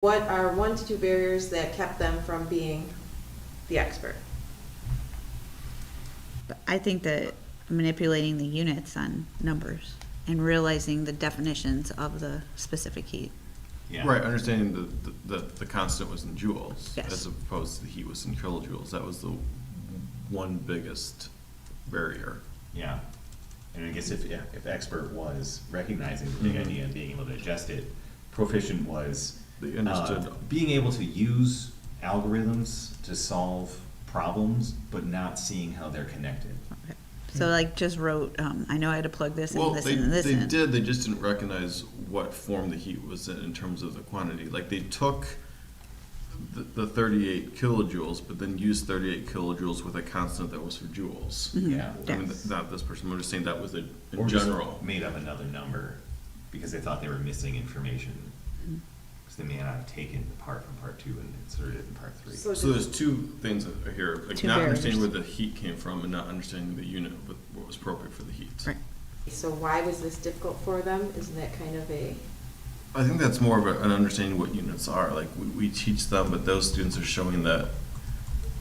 What are 1 to 2 barriers that kept them from being the expert? I think that manipulating the units on numbers and realizing the definitions of the specific heat. Yeah. Right, understanding the constant was in joules, Yes. as opposed to the heat was in kilojoules. That was the one biggest barrier. Yeah. And I guess if expert was recognizing the big idea and being able to adjust it, proficient was They understood. being able to use algorithms to solve problems, but not seeing how they're connected. Okay. So like just wrote, I know I had to plug this Well, and this they and this in. did, they just didn't recognize what form the heat was in terms of the quantity. Like, they took the 38 kilojoules, but then used 38 kilojoules with a constant that was for joules. Mhm. Yeah. I mean, Yes. not this person, I'm just saying that was in Or just general. made up another number because they thought they were missing information. Because they may not have taken the part from part 2 and inserted it in part 3. So So there's two things here, like Two not understanding where barriers. the heat came from and not understanding the unit, what was appropriate for the heat. Right. So why was this difficult for them? Isn't that kind of a, I think that's more of an understanding what units are. Like, we teach them, but those students are showing that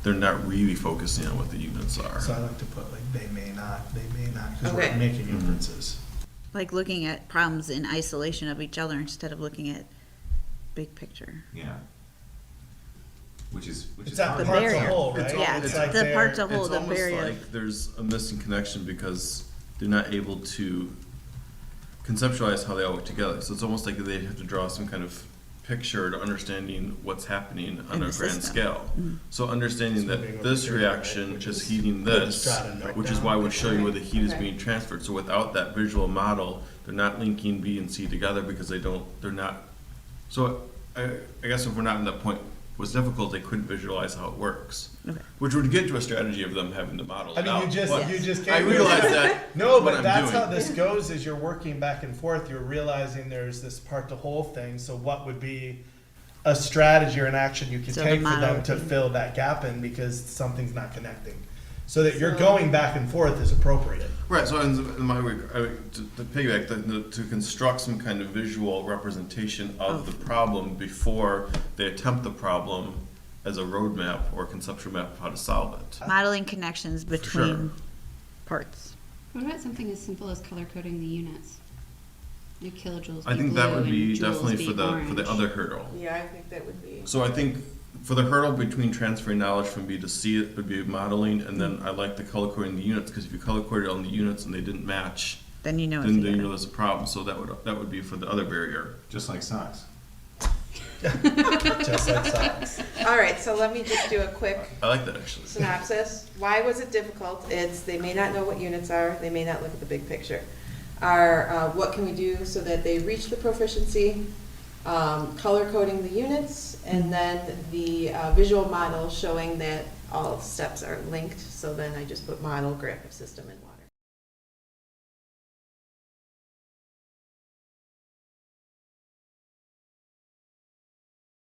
they're not really focusing on what the units are. So I like to put like they may not, because Okay. we're making Mhm. inferences. Like looking at problems in isolation of each other instead of looking at big picture. Yeah. Which is It's at hard. the The parts of barrier. whole, right? It's Yeah, It's it's like the they're- parts of whole, It's the almost barrier. like there's a missing connection because they're not able to conceptualize how they all work together. So it's almost like they have to draw some kind of picture to understanding what's happening on In a the grand system. scale. Mhm. So understanding It's moving that over this here, reaction right, which is is- heating Let's this, try to break which is down. why we show you where the heat is Okay. being transferred. So without that visual model, they're not linking B and C together because they're not. So I guess if we're not in that point, was difficult, they couldn't visualize how it works. Okay. Which would get to a strategy of them having the model. I mean, out, you just but you just I came realize that. No, what but I'm that's doing. how this goes. Is you're working back and forth. You're realizing there's this part to whole thing. So what would be a strategy or an action you could So the take for model them would to be- fill that gap in because something's not connecting. So that you're So- going back and forth is appropriate. Right, so in my way, to piggyback, to construct some kind of visual representation of the problem before they attempt the problem as a roadmap or conceptual map of how to solve it. Modeling connections between sure. parts. What about something as simple as color coding the units? Your kilojoules I be think blue that would and be joules definitely be for the orange. other hurdle. yeah, I think that would be. So I think for the hurdle between transferring knowledge from B to C, it would be modeling, and then I like the color coding the units, because if you color coded on the units and they didn't match, Then you know it's then you together. know there's a problem, so that would be for the other barrier. Just like socks. Just like science. All right, so let me just do a quick I like that, actually. synopsis. Why was it difficult? It's they may not know what units are, they may not look at the big picture. What can we do so that they reach the proficiency? Color coding the units, and then the visual model showing that all steps are linked. So then I just put model, graphic system, and why.